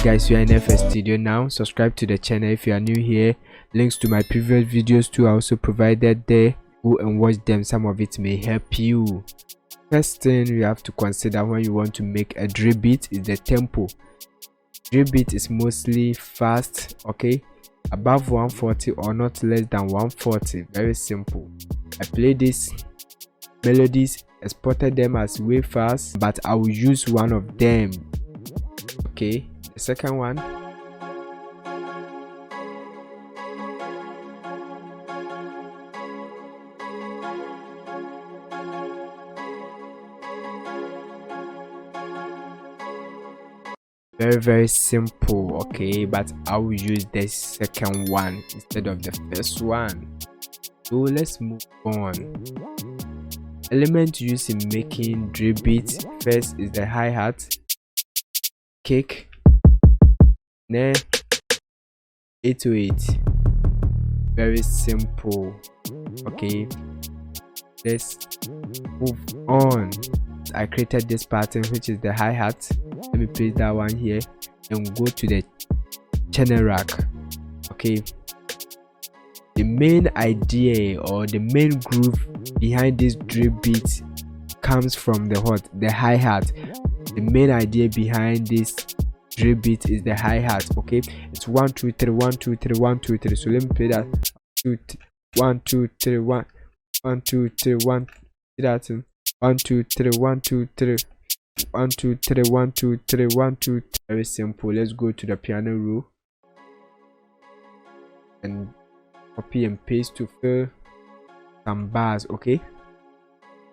guys, we are in FS Studio now. Subscribe to the channel if you are new here. Links to my previous videos too are also provided there. Go and watch them, some of it may help you. First thing you have to consider when you want to make a drill beat is the tempo. Drill beat is mostly fast, okay, above 140 or not less than 140. Very simple. I play these melodies, exported them as way fast, but I will use one of them. Okay, the second one, very simple, okay, but I will use the second one instead of the first one. So let's move on. Element used in making drill beats, first is the hi-hat, kick, snare, 808. Very simple. Okay, let's move on. I created this pattern, which is the hi-hat. Let me place that one here and go to the channel rack. Okay, the main idea or the main groove behind this drill beat comes from the hi-hat. The main idea behind this drill beat is the hi-hat. Okay, it's 1 2 3 1 2 3 1 2 3. So let me play that. 1 2 3 1 1 2 3 1. See that? 1 2 3 1 2 3 1 2 3 1 2 3 1 2 3. Very simple. Let's go to the piano roll and copy and paste to fill some bars. Okay,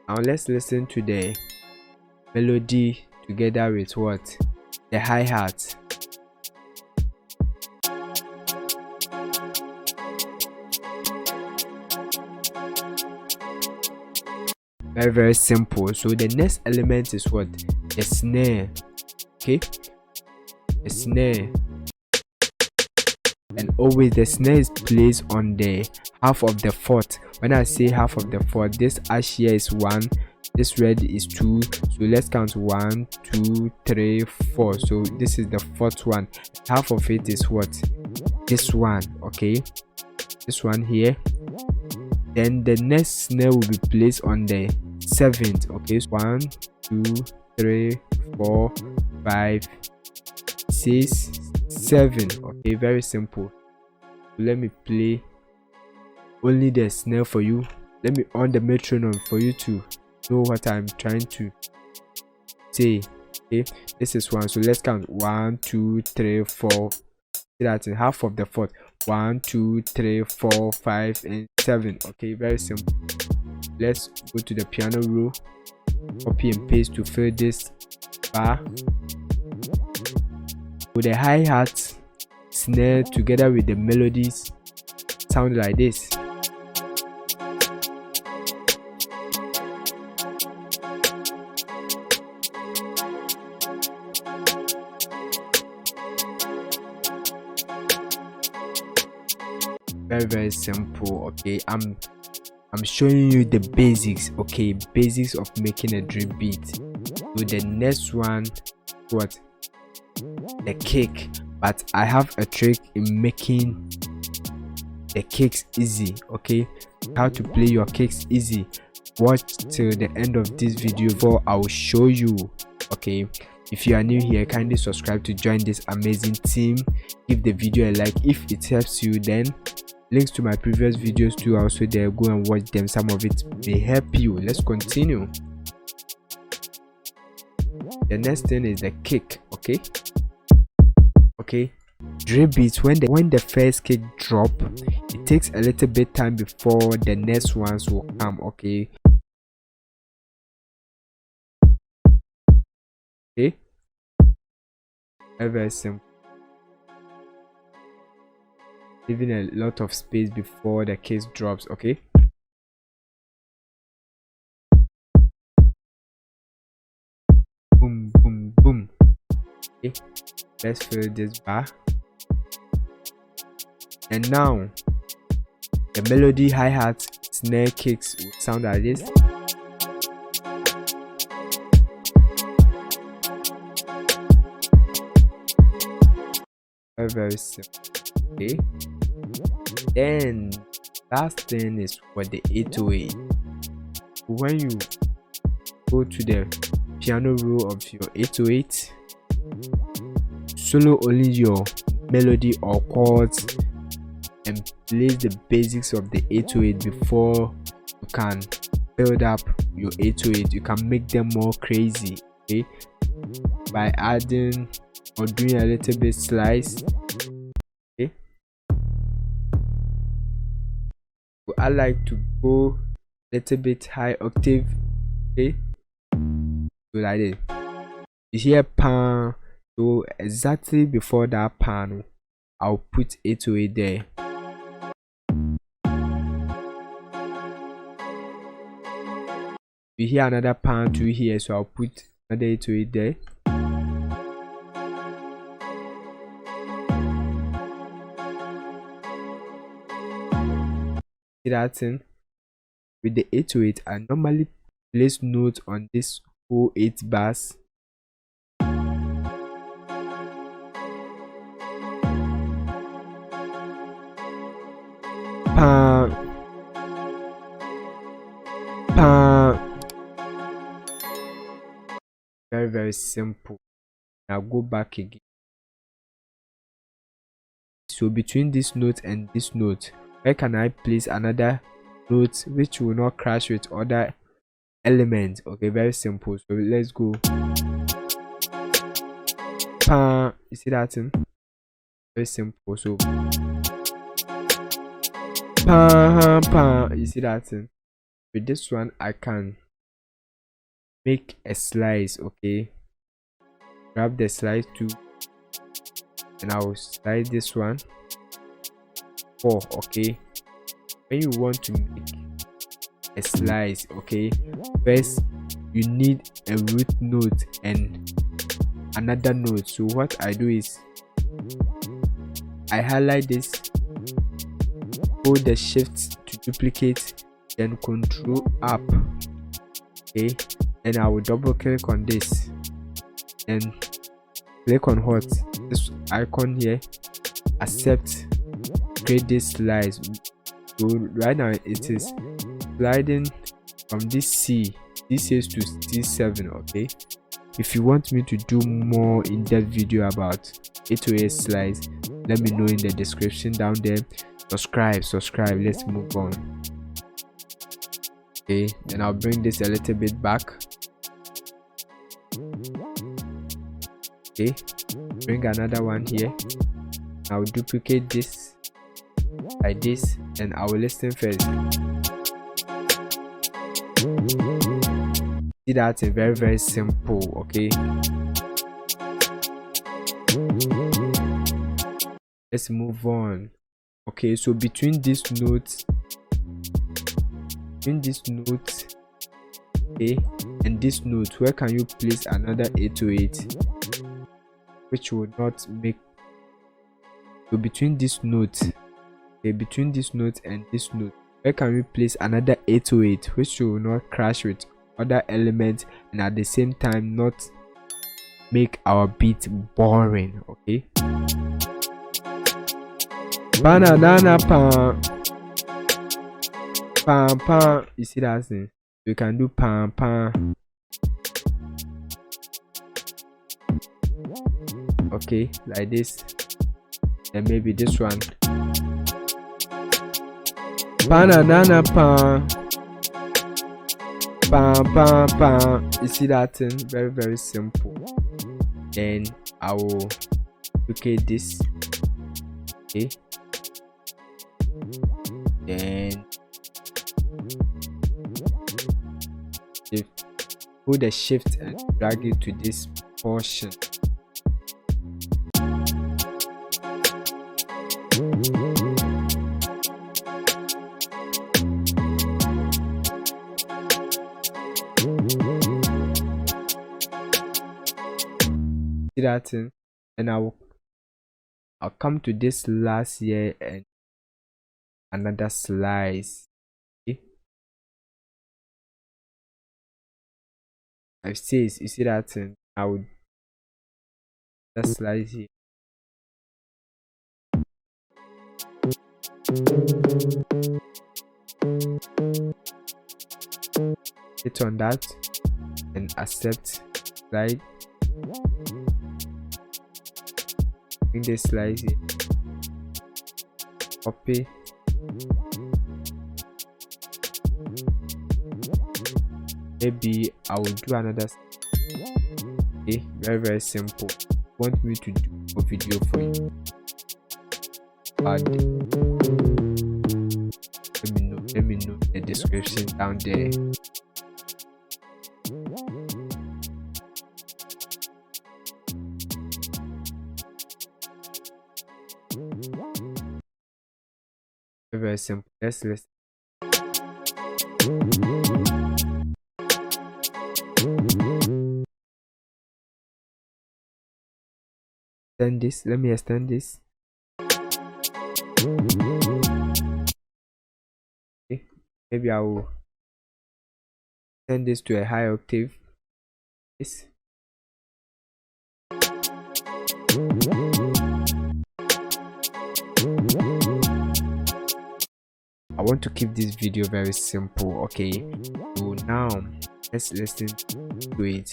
now let's listen to the melody together with what? The hi-hat. Very simple. So the next element is what? The snare. Okay, the snare, and always the snare is placed on the half of the fourth. When I say half of the fourth, this ash here is 1, this red is 2, so let's count 1 2 3 4. So this is the fourth one. Half of it is what? This one. Okay, this one here. Then the next snare will be placed on the 7th. Okay, so 1 2 3 4 5 6 7. Okay, very simple. Let me play only the snare for you. Let me on the metronome for you to know what I'm trying to say. Okay, this is 1, so let's count 1 2 3 4. See that in half of the fourth. 1 2 3 4 5 and 7. Okay, very simple. Let's go to the piano roll, copy and paste to fill this bar. With the hi-hat, snare together with the melodies sound like this. Very simple. Okay, I'm showing you the basics. Okay, basics of making a drill beat. So the next one, what? The kick. But I have a trick in making the kicks easy. Okay, how to play your kicks easy. Watch till the end of this video for I will show you. Okay, if you are new here, kindly subscribe to join this amazing team. Give the video a like if it helps you. Then links to my previous videos too are also there. Go and watch them, some of it may help you. Let's continue. The next thing is the kick. Okay, drill beats, when the first kick drop, it takes a little bit time before the next ones will come. Okay, very simple. Leaving a lot of space before the kick drops. Okay, boom boom boom. Okay, let's fill this bar, and now the melody, hi-hat, snare, kicks will sound like this. very simple. Okay, then last thing is for the 808. When you go to the piano roll of your 808, solo only your melody or chords and place the basics of the 808 before you can build up your 808. You can make them more crazy, okay, by adding or doing a little bit slice. Okay, so I like to go a little bit high octave. Okay, so like this. You hear pan, so exactly before that pan I'll put 808 there. You hear another pan 2 here, so I'll put another 808 there. See that thing? With the 808, I normally place notes on this whole 8 bars. Pan, pan. Very simple. Now go back again. So between this note and this note, where can I place another note which will not crash with other elements? Okay, very simple. So let's go. Pan. You see that thing? Very simple. So pan, pan. You see that thing? With this one I can make a slice. Okay, grab the slice too, and I'll slide this one 4. Okay, when you want to make a slice, okay, first you need a root note and another note. So what I do is I highlight this, hold the shift to duplicate, then control up. Okay, and I will double click on this and click on what this icon here, accept, create this slice. So right now it is sliding from this C6 to C7. Okay, if you want me to do more in-depth video about 808 slice, let me know in the description down there. Subscribe. Let's move on. Okay, then I'll bring this a little bit back. Okay, bring another one here. I'll duplicate this like this, and I will listen first. See that? It's very simple. Okay, let's move on. Okay, so between these notes, okay, and this note, where can you place another 808 which will not make? So between this note, okay, between this note and this note, where can we place another 808 which will not crash with other elements and at the same time not make our beat boring? Okay, banana pan, pan pan. You see that thing? You can do pan pan. Okay, like this, and maybe this one. Banana pan, pan pan pan. You see that thing? Very simple. Then I will duplicate this. Okay, then hold the shift and drag it to this portion. See that thing? And I'll come to this last here and another slice. Okay, I've says, you see that thing? I would just slice here. Hit on that and accept slide. Bring this slide here, copy, maybe I will do another. Okay, very simple. Want me to do a video for you? Let me know the description down there. Very simple. Let's listen. Extend this. Let me extend this. Okay. Maybe I will send this to a high octave. This. I want to keep this video very simple. Okay, so now let's listen to it.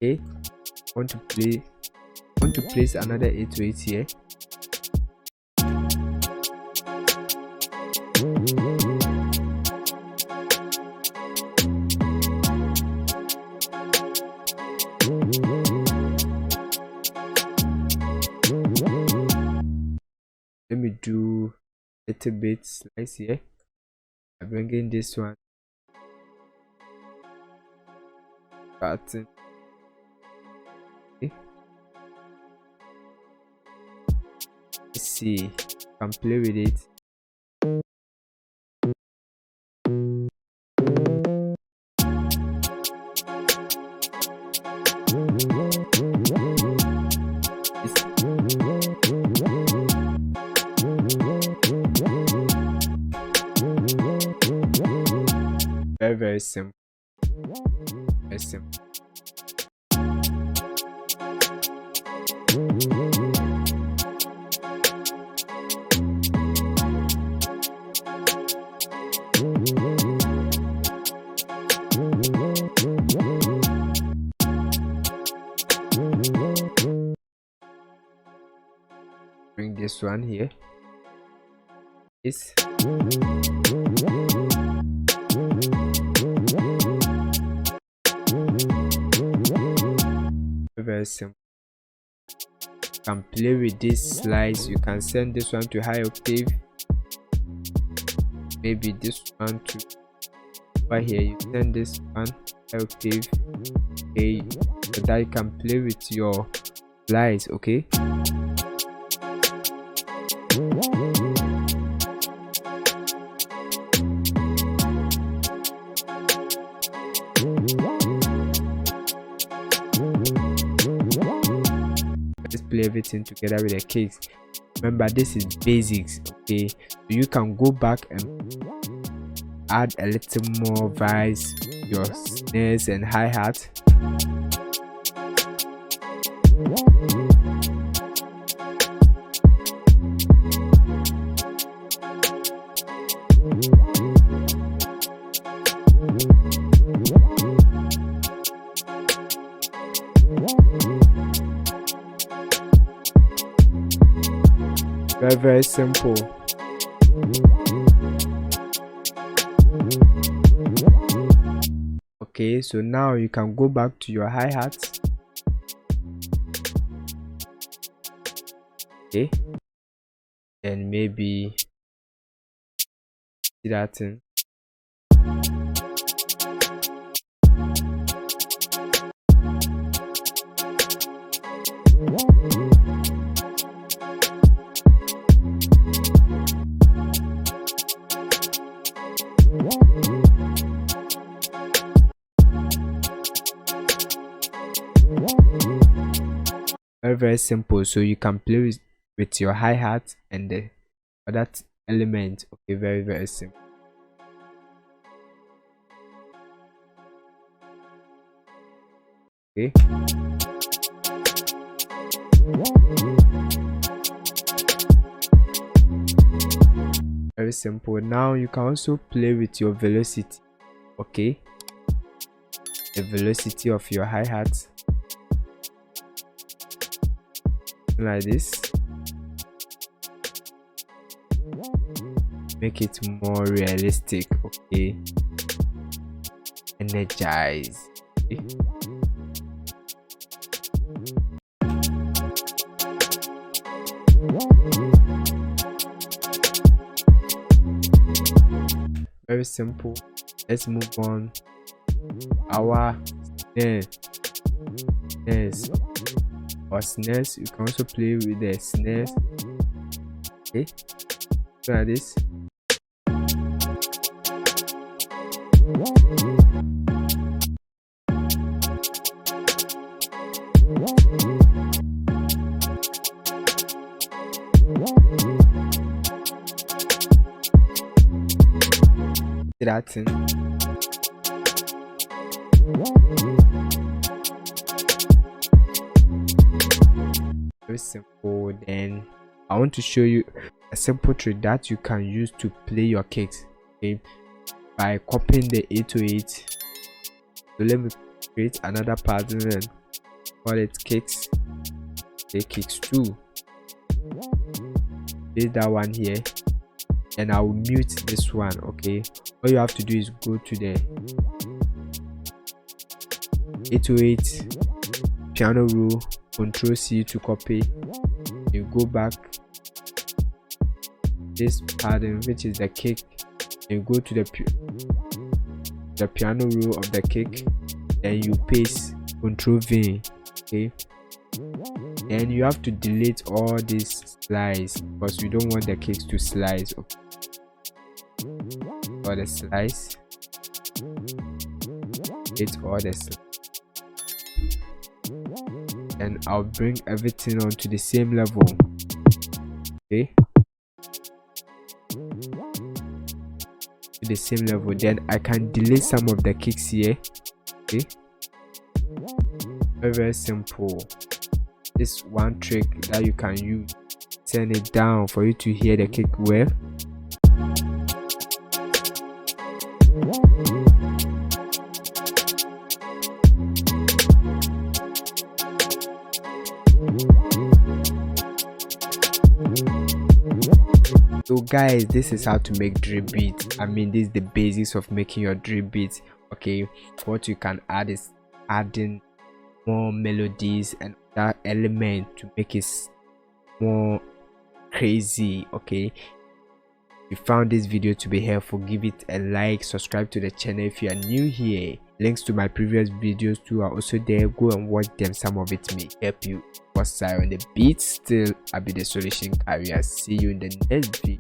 Okay, want to place another 808 here. Let me do a little bit slice here. I bring in this one, pattern. Okay. Let's see, I can play with it. Very simple. Very simple. Bring this one here. This. Very simple. You can play with this slice. You can send this one to high octave, maybe this one to over here. You send this one high octave. Okay, so that you can play with your slice. Okay, let's play everything together with the kicks. Remember, this is basics. Okay, so you can go back and add a little more vibes, your snares and hi-hat. Very simple. Okay, so now you can go back to your hi-hat. Okay, and maybe see that thing. Very simple. So you can play with your hi-hat and the other element. Okay, very simple. Okay, very simple. Now you can also play with your velocity. Okay, the velocity of your hi-hat, like this. Make it more realistic. Okay, energize. Okay. Very simple. Let's move on. Our snares or snares, you can also play with the snares. Okay, so like this. That thing. Very simple. Then I want to show you a simple trick that you can use to play your kicks. Okay, by copying the 808. So let me create another pattern and call it kicks. Okay, kicks 2. Place that one here, and I will mute this one. Okay, all you have to do is go to the 808 piano roll, Ctrl C to copy. You go back this pattern, which is the kick, and go to the piano roll of the kick, then you paste Ctrl V. Okay, and you have to delete all these slides because you don't want the kicks to slice. Okay, all the slice, it's all the slice. And I'll bring everything onto the same level. Okay, to the same level. Then I can delete some of the kicks here. Okay, very simple. This one trick that you can use, turn it down for you to hear the kick well. So guys, this is how to make drill beats. I mean, this is the basics of making your drill beats. Okay, what you can add is adding more melodies and that element to make it more crazy. Okay, if you found this video to be helpful, give it a like, subscribe to the channel if you are new here. Links to my previous videos too are also there. Go and watch them. Some of it may help you. Was on the beat. Still, I'll be the solution carrier. See you in the next video.